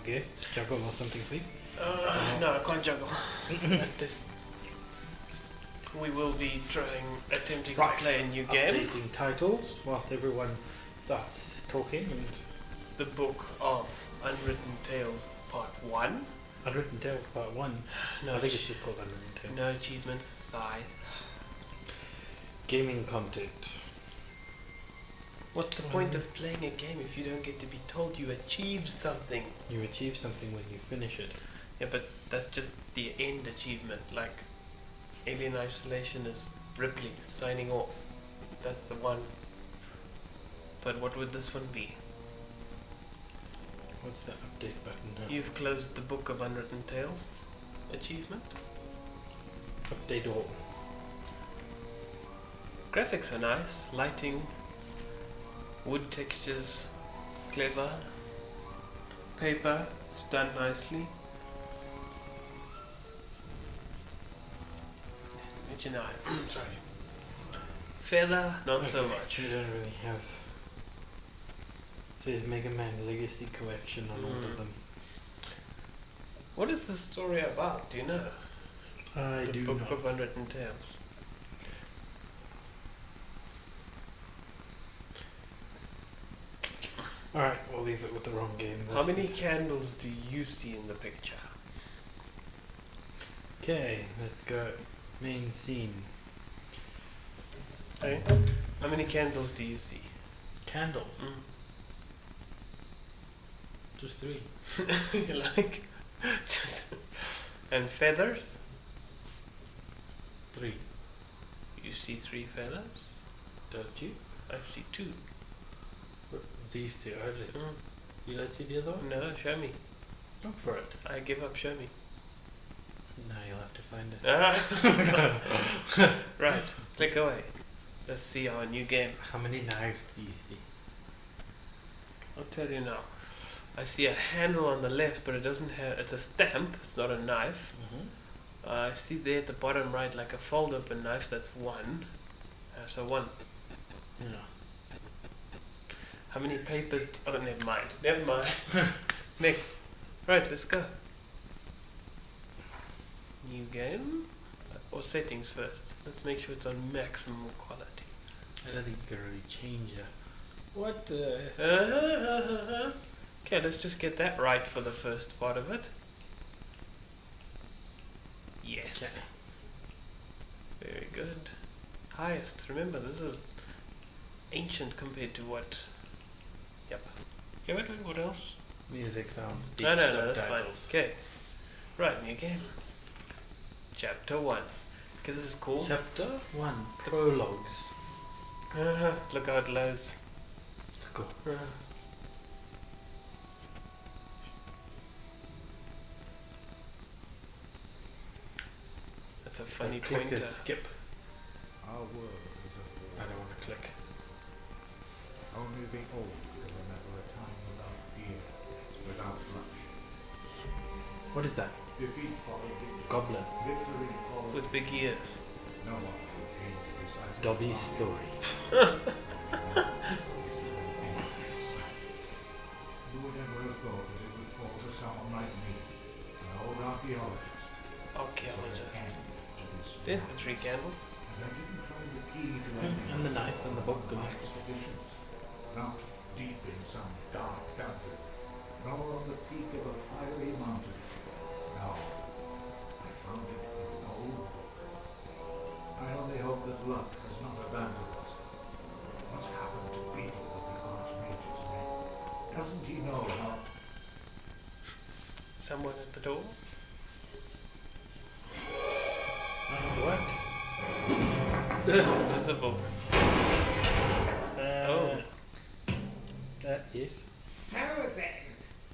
guest juggle or something, please? No, I can't juggle. At this, we will be attempting to play a new game. Updating titles whilst everyone starts talking. And The Book of Unwritten Tales Part 1. Unwritten Tales Part 1. No, I think it's just called Unwritten Tales. no achievements, sigh. Gaming content. What's the point of playing a game if you don't get to be told you achieved something? You achieve something when you finish it. Yeah, but that's just the end achievement. Like, Alien Isolation is Ripley signing off. That's the one. But what would this one be? What's the update button now? You've closed the Book of Unwritten Tales achievement. Update all. Graphics are nice, lighting, wood textures, clever. Paper is done nicely. Imagine sorry. Feather, not so much. We don't really have. It says Mega Man Legacy Collection on all of them. What is the story about? Do you know? I The do Book not. of Unwritten Tales. Alright, we'll leave it with the wrong game. How many candles do you see in the picture? Okay, let's go. Main scene. Hey? How many candles do you see? Candles. Just 3. Like, just, and feathers? 3. You see 3 feathers? Don't you? I see 2. These 2 only. You don't see the other one? No, show me. Look for it. I give up, show me. No, you'll have to find it. Right, click away. Let's see our new game. How many knives do you see? I'll tell you now. I see a handle on the left, but it doesn't have. It's a stamp. It's not a knife. I see there at the bottom right, like a fold-open knife. That's 1. So 1. Yeah. How many papers? Oh, never mind. Never mind. Next. Right, let's go. New game, or settings first. Let's make sure it's on maximum quality. I don't think you can really change it. What? Okay, let's just get that right for the first part of it. Yes. Okay. Very good. Highest. Remember, this is ancient compared to what. Yep. Okay, what else? Music, sound, speech, No, that's fine. subtitles. Okay. Right, new game. Chapter 1. Okay, this is cool. Chapter 1, Prologues. Look how it loads. Let's go. That's a funny click pointer. is skip. Our world is a I don't want to click. Only the old can remember a time without fear, without blush. What is that? Defeat followed victory. Goblin. Victory followed With big ears. no one will gain decisive Dobby's power. story. Who would ever have thought that it would fall to someone like me, an old archaeologist? Archaeologist. To this There's the madness. 3 candles. And I didn't find the key to And the knife and the book and my the expeditions. Not deep in some dark dungeon, nor on the peak of a fiery mountain. No, I found it in an old book. I only hope that luck has not abandoned us. What's happened to Beetle with the Archmage's men? Doesn't he know how? Someone at the door. What? Visible. Oh. Yes. So then,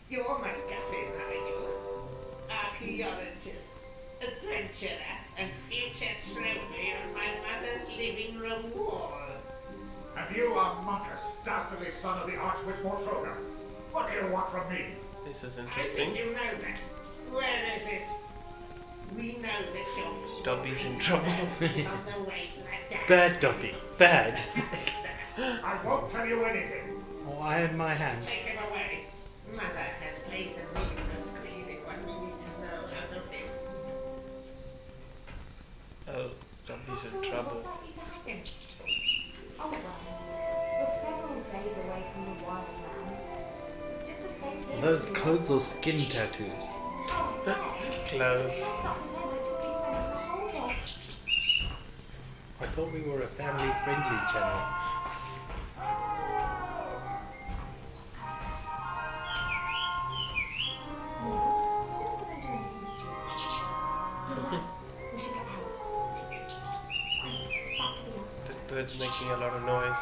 you're MacGuffin, are you? Archaeologist, adventurer, and future trophy on my mother's living room wall. And you are Marcus, dastardly son of the Archwitch Mortroga. What do you want from me? This is I think interesting. you know that. Where is it? We know that your feeble Dobby's in brain trouble. is on the way to that Bad Dobby. Bad. I won't tell you anything. Oh, I had my hand. Take him away. Mother has poisoned me Are those clothes or skin tattoos? Clothes. I thought we were a family-friendly channel. That bird's making a lot of noise.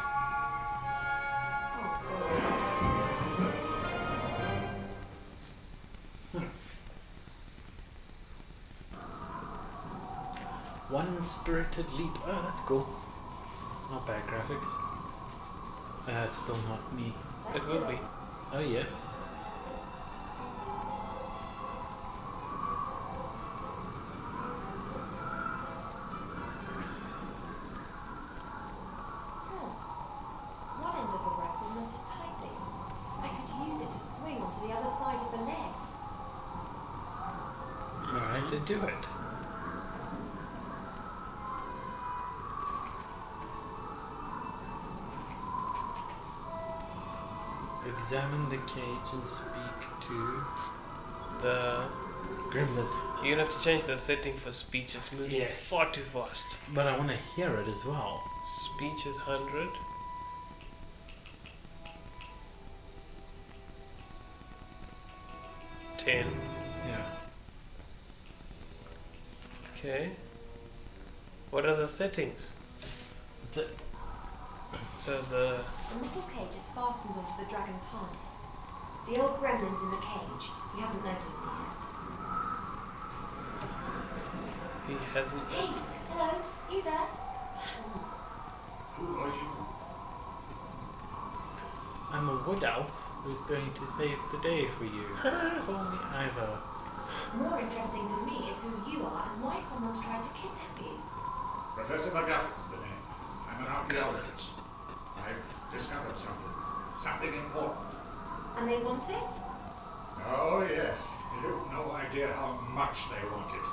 One spirited leap. Oh, that's cool. Not bad graphics. It's still not me. It will be. Oh, yes. One end of the rope is knotted tightly. I could use it to swing onto the other side of the leg. Alright, then do it. Examine the cage and speak to The Gremlin. you're gonna have to change the setting for speech. It's moving Yes. far too fast. But I want to hear it as well. Speech is 100. Ten. Yeah. Okay. What are the settings? That's it. So the The metal cage is fastened onto the dragon's harness. The old gremlin's in the cage. He hasn't noticed me yet. he hasn't. Hey, hello, you there? Who are you? I'm a wood elf who's going to save the day for you. Call me Ivor. More interesting to me is who you are and why someone's tried to kidnap you. Professor McGuffin's the name. I'm an archaeologist. I've discovered something. Something important. And they want it? Oh, yes. You've no idea how much they want it.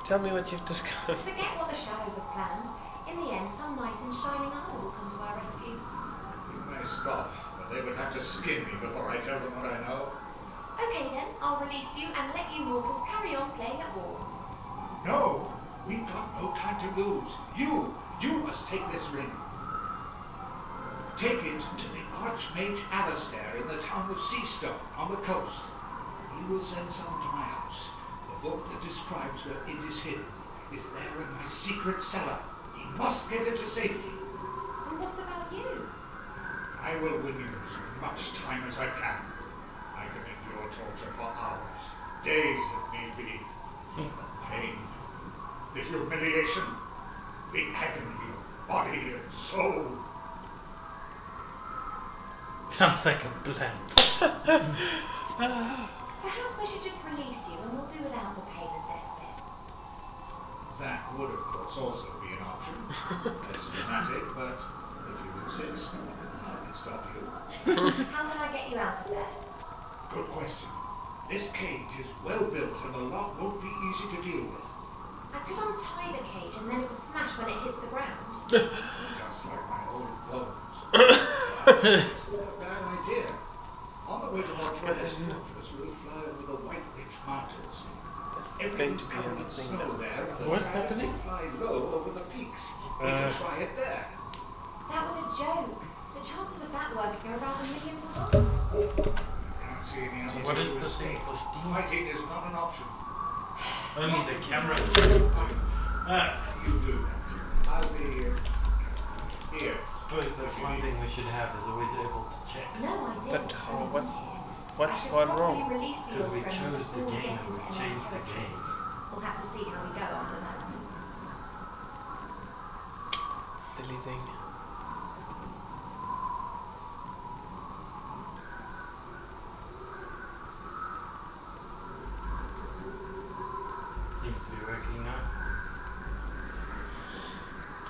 Tell me what you've discovered. Forget what the shadows have planned. In the end, some knight in shining armor will come to our rescue. You may scoff, but they would have to skin me before I tell them what I know. Okay then, I'll release you and let you mortals carry on playing at war. No! We've got no time to lose. You must take this ring. Take it to the Archmage Alistair in the town of Seastone on the coast. He will send some to my house. The book that describes where it is hidden is there in my secret cellar. He must get it to safety. And what about you? I will win you as much time as I can. I can endure torture for hours, days if need be. The pain, the humiliation, the agony of body and soul. Sounds like a plan. Perhaps I should just release you and we'll do without the pain and death bit. That would, of course, also be an option. Less dramatic, but if you insist, I can stop you. How can I get you out of there? Good question. This cage is well built and the lock won't be easy to deal with. I could untie the cage and then it would smash when it hits the ground. Just like my old bones. It's not a bad idea. On the way to Fortress, we'll fly over the White Ridge Mountains. That's going Everything's to be covered in anything snow now. there. and the What's dragon happening? will fly low over the peaks. We can try it there. That was a joke. The chances of that working are about 1,000,000 to 1. Can't see any other What way is to the thing escape. for Steam? Fighting is not an option. Only the camera. You do that. I'll be here. I suppose that's one thing we should have is always able to check. No idea But what's how- going what- on here. What's I should gone probably wrong? release the Because old we gremlin chose the before we game get and we into enemy changed the territory. game. We'll have to see how we go after that. Silly thing. Seems to be working now.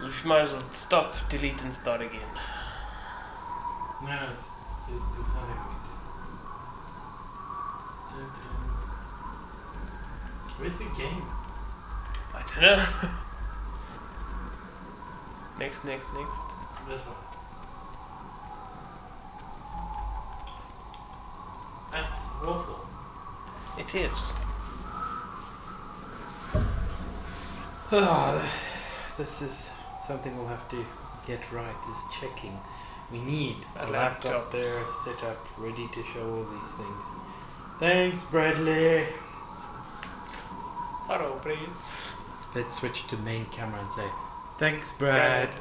You might as well stop, delete, and start again. No, there's nothing we can do. Where's the game? I don't know. Next. This one. awful. It is. This is something we'll have to get right, is checking. We need A a laptop. laptop there set up, ready to show all these things. Thanks, Bradley. Hello, please. Let's switch to main camera and say, thanks, Brad.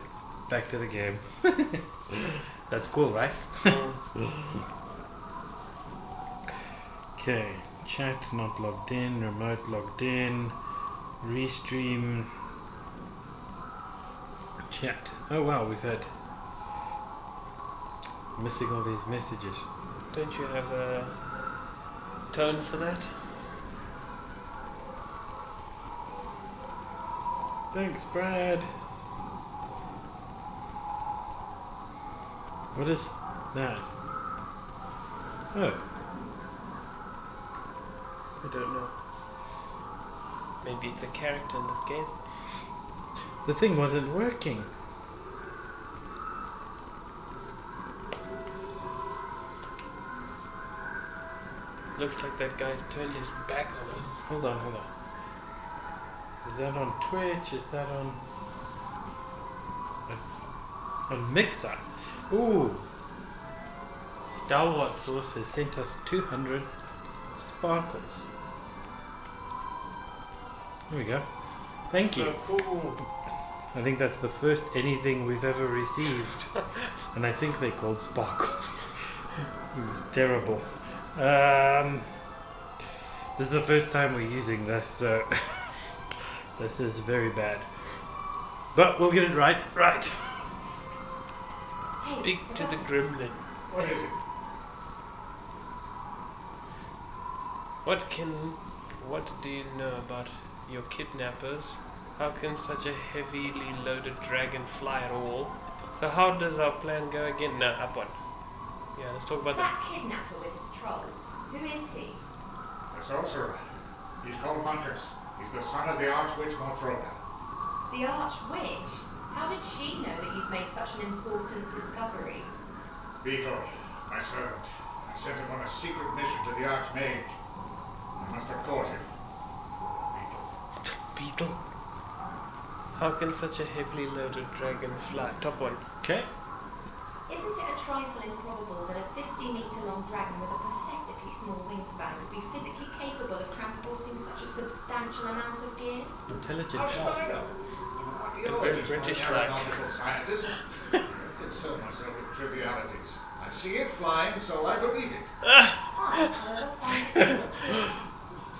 Back to the game. That's cool, right? Okay, chat not logged in, remote logged in, restream, chat. Oh wow, we've had missing all these messages. Don't you have a tone for that? Thanks, Brad. What is that? Oh, I don't know. Maybe it's a character in this game. the thing wasn't working. Looks like that guy's turned his back on us. Hold on. Is that on Twitch? Is that on Mixer? Ooh. Stalwart Source has sent us 200 sparkles. There we go. Thank you. So cool. I think that's the first anything we've ever received. And I think they called sparkles. It was terrible. This is the first time we're using this, so this is very bad. But we'll get it right. Right. Hey, Speak to the Rebecca. gremlin. What is it? What do you know about your kidnappers? How can such a heavily loaded dragon fly at all? So how does our plan go again? No, up one. Yeah, let's talk about that. That kidnapper with his troll. Who is he? The sorcerer. He's called Montrose. He's the son of the Archwitch Maltroda. The Archwitch? How did she know that you'd made such an important discovery? Beetle, my servant. I sent him on a secret mission to the Archmage. I must have caught him. Beetle. Beetle? How can such a heavily loaded dragon fly? Top one. Okay. Isn't it a trifle improbable that a 50-metre-long dragon with a pathetically small wingspan would be physically capable of transporting such a substantial amount of gear? Intelligent How should I elf. know? A very British-like. aeronautical scientist. I don't concern myself with trivialities. I see it flying, so I believe it. I, however, find it illogical.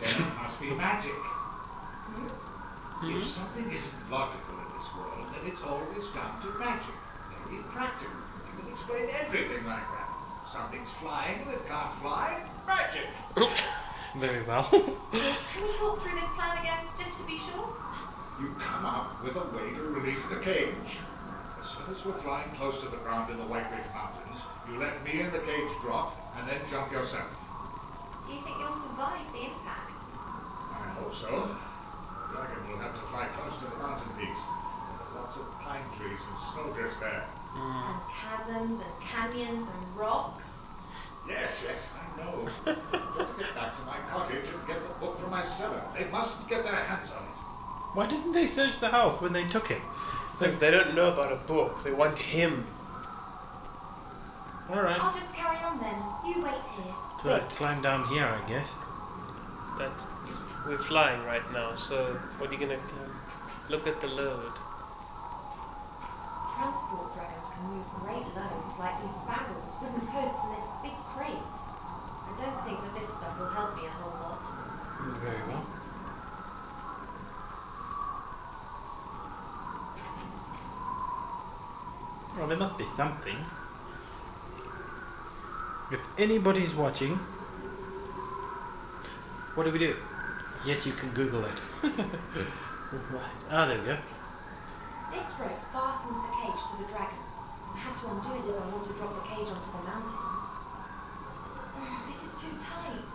Then it must be magic. Hmm? If something isn't logical in this world, then it's always down to magic. Very practical. You can explain everything like that. Something's flying that can't fly. Magic. Very well. Can we talk through this plan again, just to be sure? You come up with a way to release the cage. As soon as we're flying close to the ground in the White Ridge Mountains, you let me and the cage drop, and then jump yourself. Do you think you'll survive the impact? I hope so. The dragon will have to fly close to the mountain peaks. There are lots of pine trees and snowdrifts there. And chasms and canyons and rocks? Yes, I know. I've got to get back to my cottage and get the book from my cellar. They mustn't get their hands on it. Why didn't they search the house when they took it? Because they don't know about a book. They want him. Alright. I'll just carry on then. You wait here. So I climb down here, I guess. That we're flying right now. So what are you gonna climb? Look at the load. Transport dragons can move great loads like these barrels, wooden posts, and this big crate. I don't think that this stuff will help me a whole lot. Very well. Well, there must be something. If anybody's watching, what do we do? Yes, you can Google it. Right. Ah, there we go. This rope fastens the cage to the dragon. I have to undo it if I want to drop the cage onto the mountains. This is too tight. I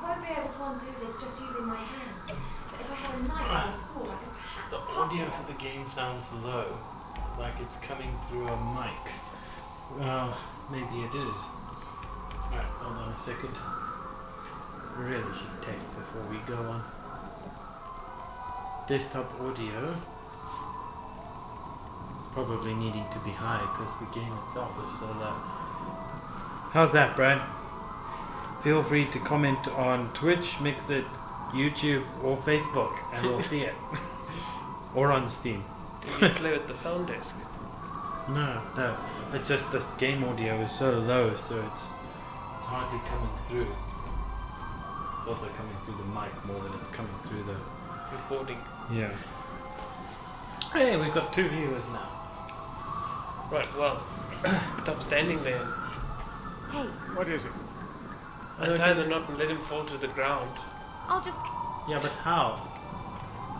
won't be able to undo this just using my hands. But if I had a knife or a sword, I could perhaps The cut audio them. for the game sounds low, like it's coming through a mic. Well, maybe it is. Alright, hold on a second. really should test before we go on. Desktop audio is probably needing to be high because the game itself is so low. How's that, Brad? Feel free to comment on Twitch, Mixit, YouTube, or Facebook, and we'll see it. Or on Steam. Did you play with the sound desk? No. It's just the game audio is so low, so it's hardly coming through. It's also coming through the mic more than it's coming through the... Recording. Yeah. Hey, we've got 2 viewers now. Right, well, stop standing there. Hey, What is it? Untie the knot and let him fall to the ground. I'll just... Yeah, but how?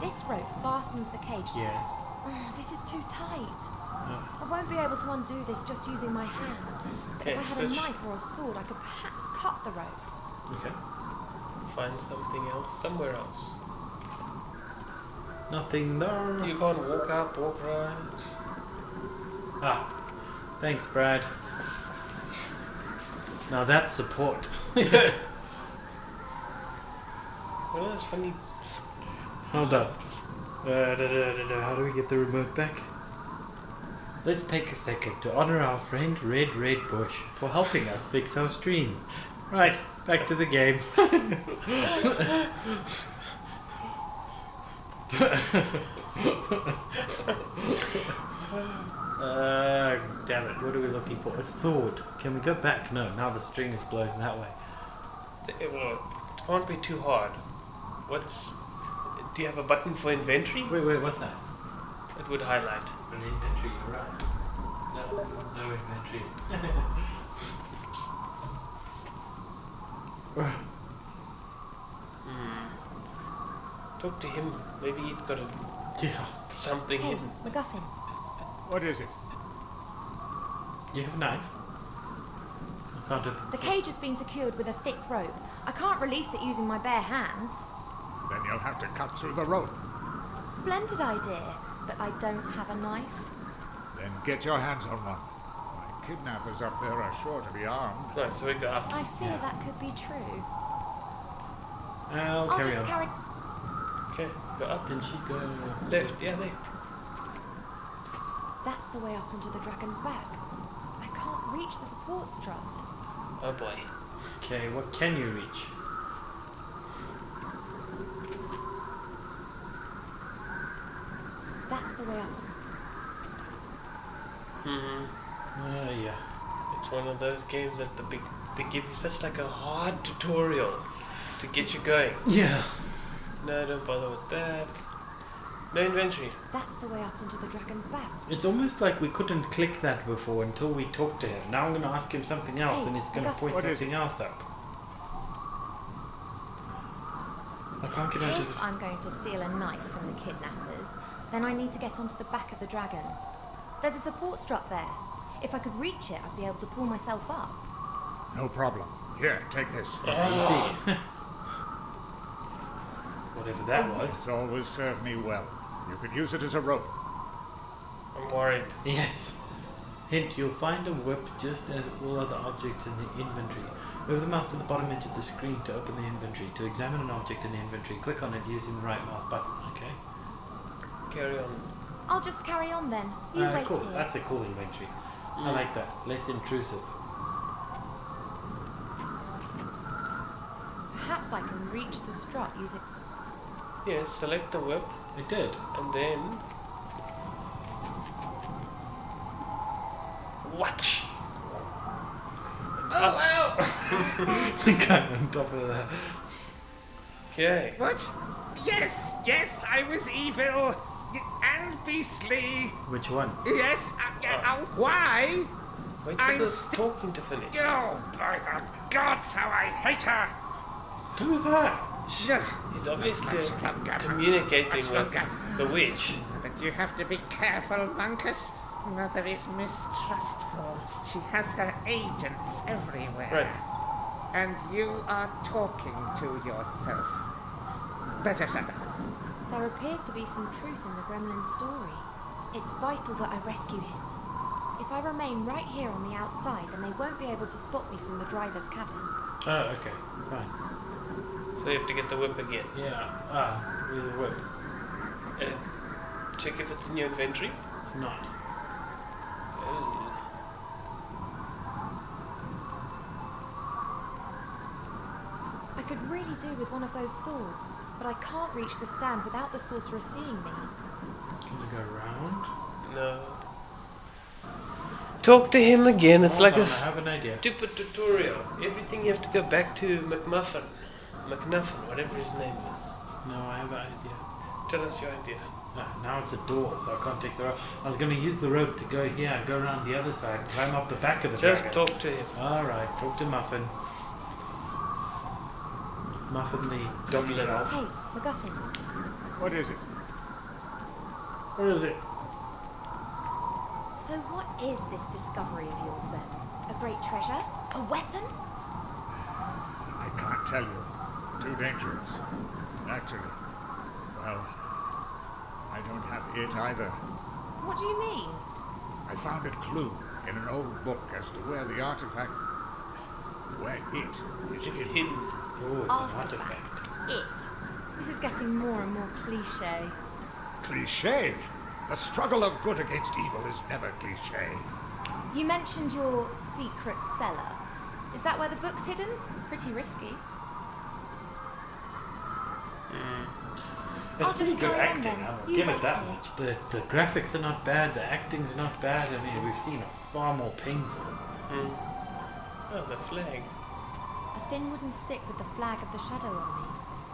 This rope fastens the cage to... Yes. Oh, this is too tight. I won't be able to undo this just using my hands. But if Okay, I had a knife or a sword, I could perhaps cut the rope. Okay. Find something else, somewhere else. Nothing there. You can't walk up, walk right. Ah, thanks, Brad. Now that's support. Well, that's funny. Hold up. How do we get the remote back? Let's take a second to honor our friend Red Bush for helping us fix our stream. Right, back to the game. Damn it, what are we looking for? A sword. Can we go back? No, now the string is blown that way. Well, it can't be too hard. Do you have a button for inventory? Wait, what's that? It would highlight. An inventory, you're right. No inventory. Talk to him. Maybe he's got Yeah. something Hey, hidden. MacGuffin. What is it? Do you have a knife? I can't open The cage has been secured with a thick rope. I can't release it using my bare hands. Then you'll have to cut through the rope. Splendid idea, but I don't have a knife. Then get your hands on one. My kidnappers up there are sure to be armed. Right, so we go up. I fear that could be true. I'll I'll carry just on. carry... Okay, go up. Can she go? Left, yeah, there. That's the way up onto the dragon's back. I can't reach the support strut. Oh boy. Okay, what can you reach? That's the way up. Yeah. It's one of those games that they give you such like a hard tutorial to get you going. Yeah. No, don't bother with that. No inventory. That's the way up onto the dragon's back. It's almost like we couldn't click that before until we talked to him. Now I'm going to ask him something else Hey, and he's going to MacGuffin. point What is something else up. I can't get onto If I'm going to steal a knife from the kidnappers, then I need to get onto the back of the dragon. There's a support strut there. If I could reach it, I'd be able to pull myself up. No problem. Here, take this. see. Whatever that was. It's always served me well. You could use it as a rope. I'm worried. Yes. Hint, you'll find a whip just as all other objects in the inventory. Move the mouse to the bottom edge of the screen to open the inventory. To examine an object in the inventory, click on it using the right mouse button, okay? Carry on. I'll just carry on then. You wait cool. here. That's a cool inventory. I like that. Less intrusive. Perhaps I can reach the strut using... Yes, select the whip I did. and then watch. Oh wow! The guy on top of that. Okay. What? Yes, I was evil and beastly. Which one? Yes, why? Wait for I'm this talking to finish. Oh, by the gods, how I hate her! Who's that? He's obviously Let's look at her. communicating Let's with look at- the witch. But you have to be careful, Bunkus. Mother is mistrustful. She has her agents everywhere. Right. And you are talking to yourself. Better shut up. There appears to be some truth in the gremlin story. It's vital that I rescue him. If I remain right here on the outside, then they won't be able to spot me from the driver's cabin. Oh, okay. Fine. So you have to get the whip again. Yeah. Where's the whip? Check if it's in your inventory. It's not. Oh. I could really do with one of those swords, but I can't reach the stand without the sorcerer seeing me. Can you go around? No. Talk to him again. It's Hold like on, a I have an idea. stupid tutorial. Everything you have to go back to McMuffin, whatever his name is. No, I have an idea. Tell us your idea. Now it's a door, so I can't take the rope. I was going to use the rope to go here, go around the other side, and climb up the back of the Just dragon. talk to him. Alright, talk to Muffin. Muffin the Dobby elf. Hey, MacGuffin. What is it? Where is it? So what is this discovery of yours then? A great treasure? A weapon? I can't tell you. Too dangerous. Actually, well, I don't have it either. What do you mean? I found a clue in an old book as to where the artifact, where it is It's hidden. hidden. Oh, it's an artifact. It. This is getting more and more cliche. Cliché. The struggle of good against evil is never cliché. You mentioned your secret cellar. Is that where the book's hidden? Pretty risky. It's I'll pretty just good carry on acting, then. I will You give wait it that here. much. The graphics are not bad, the acting's not bad. I mean, we've seen a far more painful. Oh, the flag. A thin wooden stick with the flag of the Shadow Army.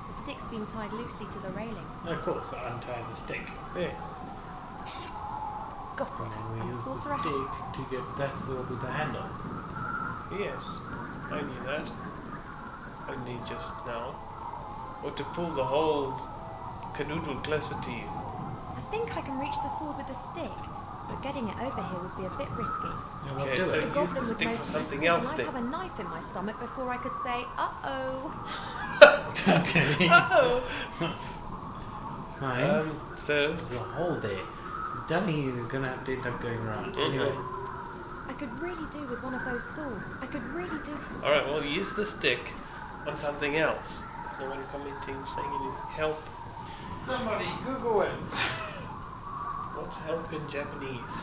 The stick's been tied loosely to the railing. Of course, I untie the stick. Yeah. Got it. And then we And the use the sorcerer stick to get that sword with the handle. Yes. I knew that. Only just now. Or to pull the whole canoodle closer to you. I think I can reach the sword with the stick, but getting it over here would be a bit risky. Yeah, well, Okay, do so it. The use goblin the would stick for notice something the stick else and then. I'd have a knife in my stomach before I could say, uh-oh. Okay. Fine. So, There's a hole there. I'm telling you, you're gonna have to end up going around. Mhm. Anyway. I could really do with one of those swords. I could really do... alright, well, use the stick on something else. There's no one commenting, saying any help. Somebody Google it. What's help in Japanese?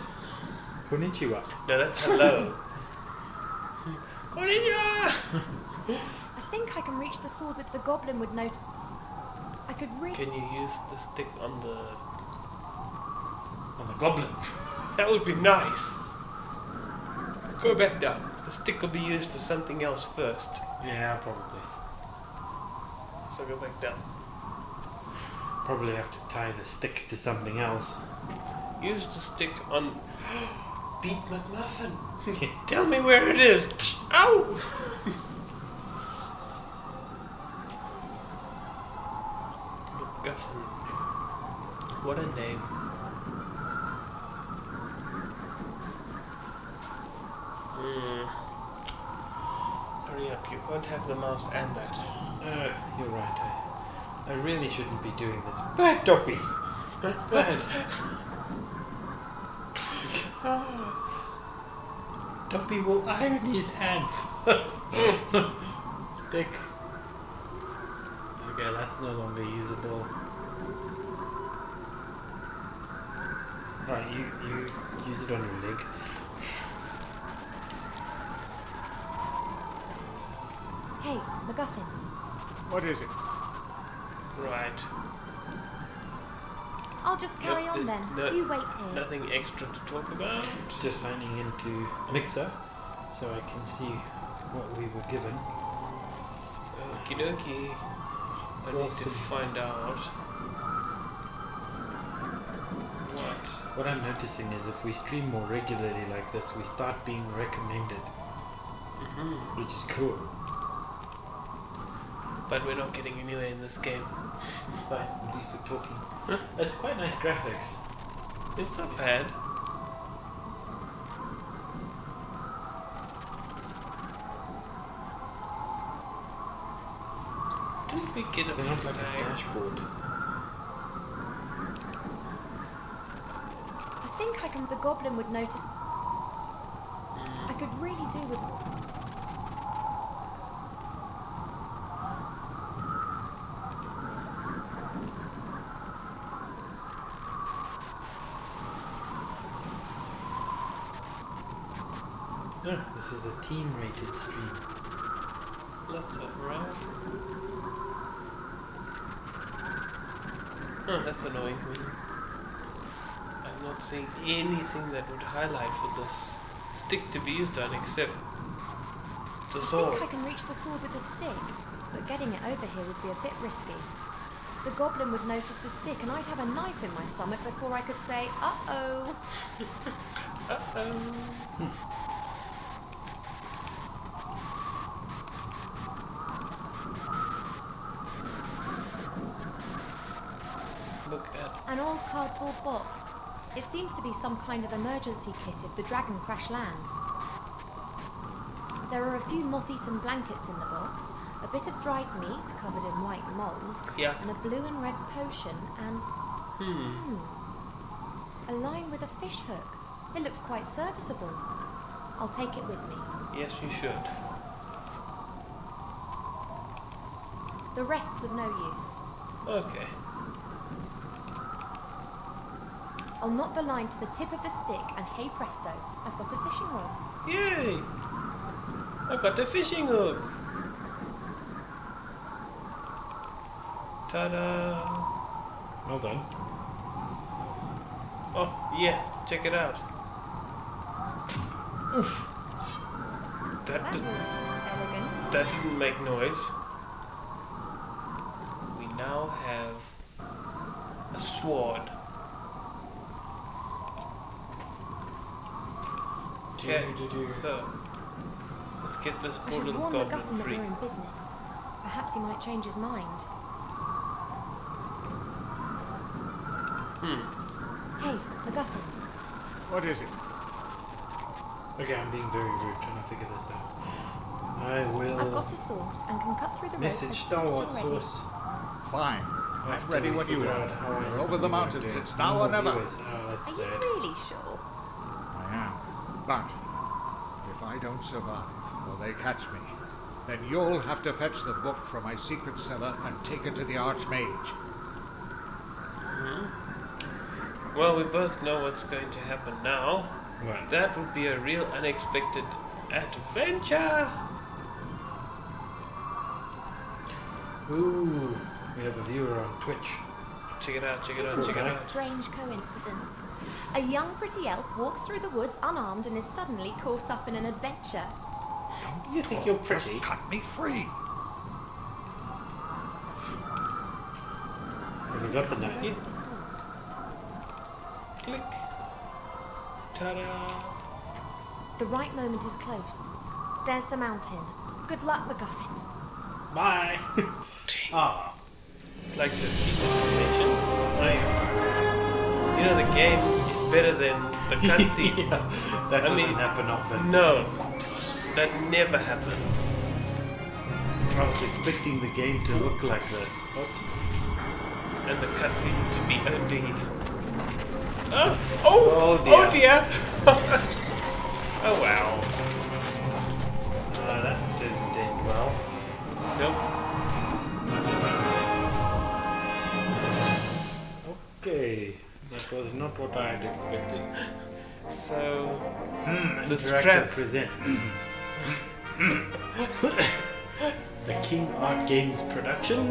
Konnichiwa. No, that's hello. Konnichiwa! I think I can reach the sword with the goblin would notice... I could really... Can you use the stick on the... On the goblin. That would be nice. Go back down. The stick will be used for something else first. Yeah, probably. So go back down. Probably have to tie the stick to something else. Use the stick on... Beat McMuffin. Tell me where it is. Ow! McGuffin. What a name. Hurry up, you can't have the mouse and that. You're right. I really shouldn't be doing this. Bad Doppy. Bad. Doppy will iron his hands. Stick. Okay, that's no longer usable. Alright, you use it on your leg. Hey, MacGuffin. What is it? Right. I'll just carry Yep, on there's then. You wait here. Nothing extra to talk about. Just signing into Mixer so I can see what we were given. Okie dokie. I need to Awesome. find out what. What I'm noticing is if we stream more regularly like this, we start being recommended, which is cool. But we're not getting anywhere in this game. It's fine, at least we're talking. Huh? It's quite nice graphics. It's not bad. Didn't we get a They're not like a flag? dashboard. I think I can... The goblin would notice... could really do with... No, this is a teen-rated stream. That's alright. Oh, that's annoying me. I'm not seeing anything that would highlight for this stick to be used on except the I sword. think I can reach the sword with the stick, but getting it over here would be a bit risky. The goblin would notice the stick and I'd have a knife in my stomach before I could say, uh-oh. Uh-oh. Look at... An old cardboard box. It seems to be some kind of emergency kit if the dragon crash lands. There are a few moth-eaten blankets in the box, a bit of dried meat covered in white mould, Yeah. and a blue and red potion, and a line with a fish hook. It looks quite serviceable. I'll take it with me. Yes, you should. The rest's of no use. Okay. I'll knot the line to the tip of the stick, and hey presto, I've got a fishing rod. Yay! I got a fishing hook. Ta-da! Well done. Oh, yeah, check it out. Oof. That was elegant. That didn't make noise. We now have a sword. Okay, so let's get this I poor should little warn goblin MacGuffin that free. we're in business. Perhaps he might change his mind. Hey, MacGuffin. What is it? Okay, I'm being very rude trying to figure this out. I will I've got a sword and can cut through the rope message as soon Star as Wars you're ready. source. Fine. After I'm ready we when you figure are. out how I We're over the can mountains. get It's now more or never. viewers. Oh, that's Are sad. you really sure? I am. But if I don't survive, or they catch me, then you'll have to fetch the book from my secret cellar and take it to the Archmage. Well, we both know what's going to happen now. What? That would be a real unexpected adventure. Ooh, we have a viewer on Twitch. Check it out, check it out, Isn't check it this a out. strange coincidence? A young pretty elf walks through the woods unarmed and is suddenly caught up in an adventure. You think you're Just pretty? cut me free. Have you got the Come knife? over with the sword. Click. Ta-da. The right moment is close. There's the mountain. Good luck, MacGuffin. Bye. Ah, Like to see the information. I, You know, the game is better than the cutscenes. yeah, that I doesn't mean, happen often. No, that never happens. I was expecting the game to look like this. Oops. And the cutscene to be OD. Oh dear. Oh dear! Oh wow. That didn't end well. Nope. Okay, that was not what I had expected. So, The Interactive strap. present. The King Art Games production.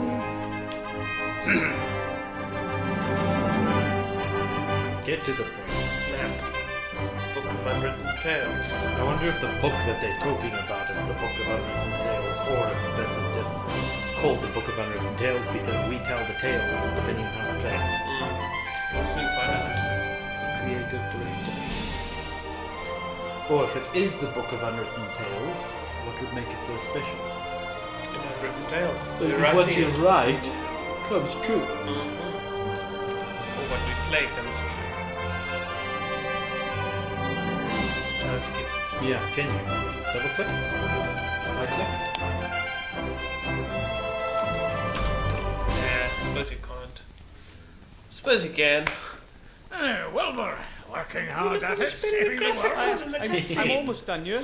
Get to the point. map. Book of Unwritten Tales. I wonder if the book that they're talking about is the Book of Unwritten Tales, or if this is just called the Book of Unwritten Tales because we tell the tale depending on how we play. We'll soon find out. Creative director. Or if it is the Book of Unwritten Tales, what would make it so special? An Unwritten Tale. But The what writing- you write comes true. Or what we play comes true. Let's get Yeah, can you? Double click? Right click? suppose you can't. Suppose you can. Wilbur, working hard at it, saving the world. I'm almost done, you.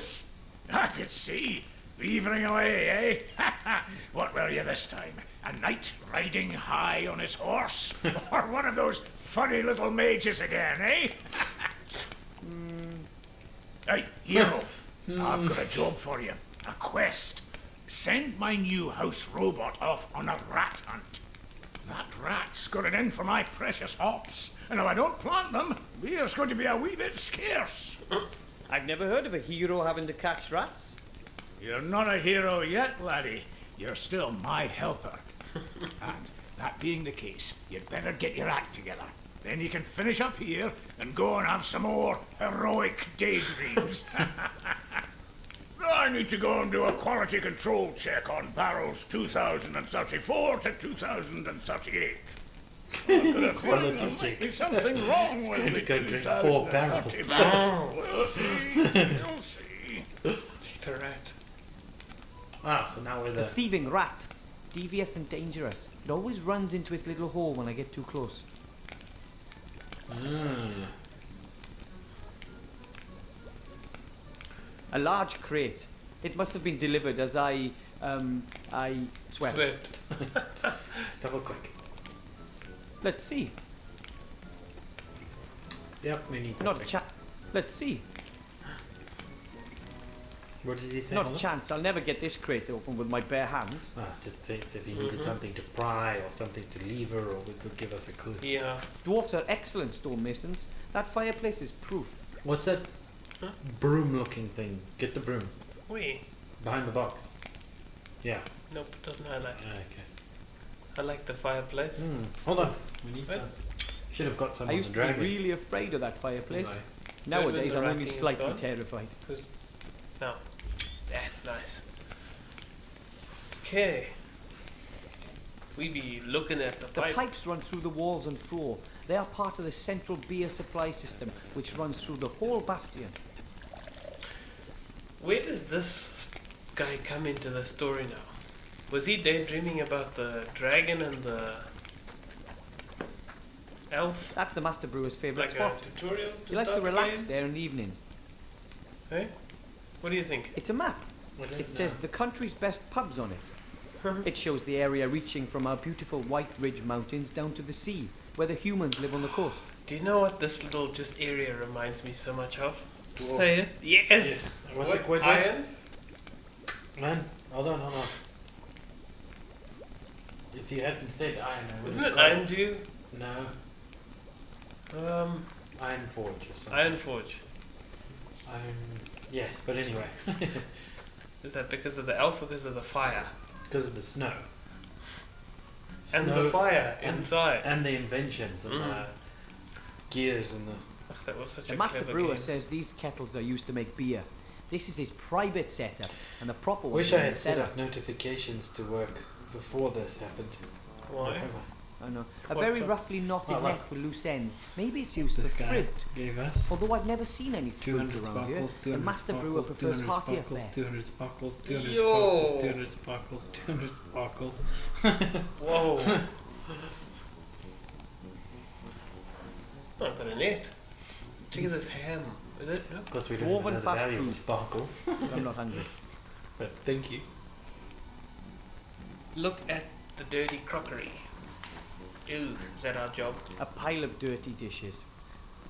I could see. Beavering away, eh? What were you this time? A knight riding high on his horse? Or one of those funny little mages again, eh? Hey, hero, I've got a job for you. A quest. Send my new house robot off on a rat hunt. That rat's got it in for my precious hops. And if I don't plant them, beer's going to be a wee bit scarce. I've never heard of a hero having to catch rats. You're not a hero yet, laddie. You're still my helper. And that being the case, you'd better get your act together. Then you can finish up here and go and have some more heroic daydreams. I need to go and do a quality control check on barrels 2034 to 2038. Quality check. There's something wrong with going to the go drink 4 barrels. 2030 barrels. We'll see. You'll see. Take the rat. Ah, so now we're The there. thieving rat. Devious and dangerous. It always runs into its little hole when I get too close. A large crate. It must have been delivered as I swept. Swept. Double click. Let's see. Yep, we need Not a something. chance. Let's see. What does he say? Not Hold a on. chance. I'll never get this crate open with my bare hands. Ah, it just says if you needed something to pry or something to lever or to give us a clue. Yeah. Dwarfs are excellent stonemasons. That fireplace is proof. What's that Huh? broom-looking thing? Get the broom Wait. behind the box. Yeah. Nope, doesn't highlight. Okay. I like the fireplace. Hold on. We need What? some. Should have got some I on used the to be dragon. really afraid of that fireplace. Anyway. Nowadays, the I'm only writing is slightly gone? terrified. No. That's nice. Okay. We be looking at the The pipe. pipes run through the walls and floor. They are part of the central beer supply system, which runs through the whole bastion. Where does this guy come into the story now? Was he daydreaming about the dragon and the elf? That's the Master Brewer's favourite Like spot. a tutorial to He likes to start the relax game? there in the evenings. Hey? What do you think? It's a map. I don't It says know. the country's best pubs on it. It shows the area reaching from our beautiful White Ridge Mountains down to the sea, where the humans live on the coast. Do you know what this little just area reminds me so much of? Dwarfs. Say it. Yes. Yes. What's What? it called? Iron? Man, hold on. If you hadn't said iron, I would Isn't have it got Iron Dew? No, Iron Forge or something. Iron Forge. Iron. Yes, but anyway, Is that because of the elf or because of the fire? because of the snow. And Snow the fire and- inside. and the inventions and the gears and the. Ugh, that was such The a Master clever Brewer game. says these kettles are used to make beer. This is his private setup, and the proper one Wish is I in had the set cellar. up notifications to work before this happened. Why? I know. A What very the- roughly knotted Oh, look. net with loose ends. Maybe it's used for fruit. gave us Although I've never seen any fruit around here, the Master Brewer prefers heartier fare. 200 sparkles, 200 Yo. 200 sparkles, 200 sparkles. Whoa. Oh, I've got a net. Check out this ham. Is it? No. Of course, we don't Dwarven know the fast value of food. sparkle, But I'm not hungry. but thank you. Look at the dirty crockery. Ew, is that our job? A pile of dirty dishes.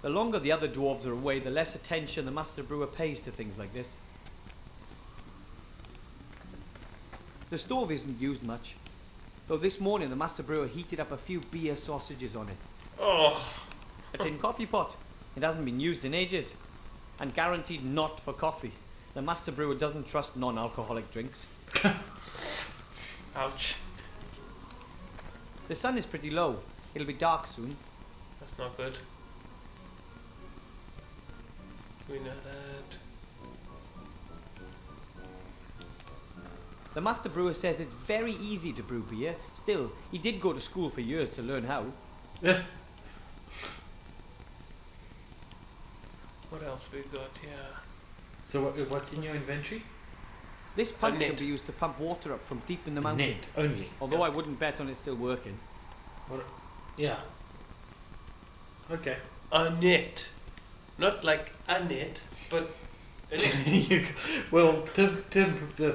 The longer the other dwarves are away, the less attention the Master Brewer pays to things like this. The stove isn't used much, though this morning the Master Brewer heated up a few beer sausages on it. Oh, A tin coffee pot. It hasn't been used in ages, and guaranteed not for coffee. The Master Brewer doesn't trust non-alcoholic drinks. ouch. The sun is pretty low. It'll be dark soon. That's not good. We know that. The Master Brewer says it's very easy to brew beer. Still, he did go to school for years to learn how. What else we got here? So what's in your inventory? This pump can net. be used to pump water up from deep in the A mountain. net only. Although I wouldn't bet on it still working. Yeah. Okay. A net. Not like a net, but a net. Well,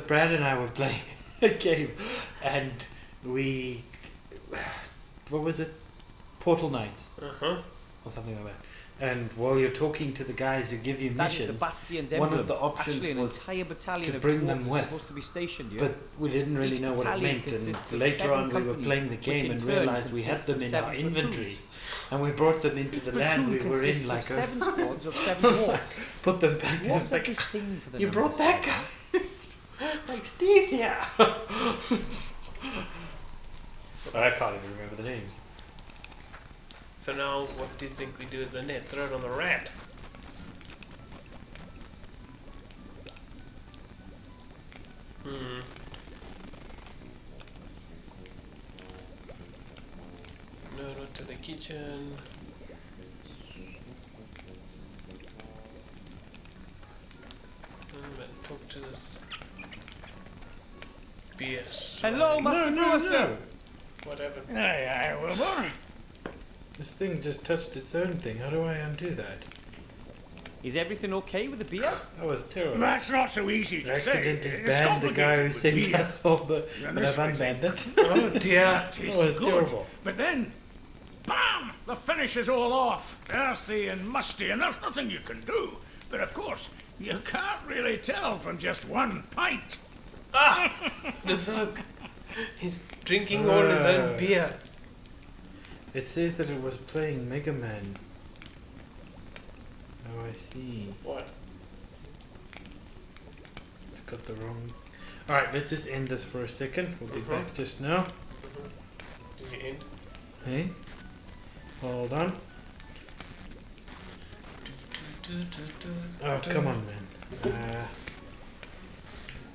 Brad and I were playing a game, and we, what was it, Portal Knights Uh-huh. or something like that. And while you're talking to the guys who give you That is the missions, Bastion's one emblem. of the options Actually, an was entire battalion to of bring dwarves them is with. supposed to be stationed here. but we didn't really Each know what it battalion meant. And consists of later 7 on, we were companies, playing the which game in and turn realized we had consists them of in 7 our platoons. inventories, and we brought them into Each the land platoon we were in, consists like of a 7 squads of 7 dwarves. put them back. And What's it's up like, this thing for the you numbers? brought that guy. Like Steve's here. I can't even remember the names. So now, what do you think we do with the net? Throw it on the rat. Hmm. No, not to the kitchen. And talk to this BS. Hello, Master Brewer, sir. What happened? Aye, aye, Wilbur. This thing just touched its own thing. How do I undo that? Is everything okay with the beer? That was terrible. That's not so easy I to say. accidentally It's banned the guy who complicated sent with beer. us all the. And But this I've was unbanned it. Oh dear. Tastes That was good. terrible. But then, bam! The finish is all off. Earthy and musty, and there's nothing you can do. But of course, you can't really tell from just one pint. The Zug. He's drinking all his own beer. It says that it was playing Mega Man. Oh, I see. What? It's got the wrong. Alright, let's just end this for a second. We'll be back just now. Do you end? Hey? Hold on. Oh, come on, man.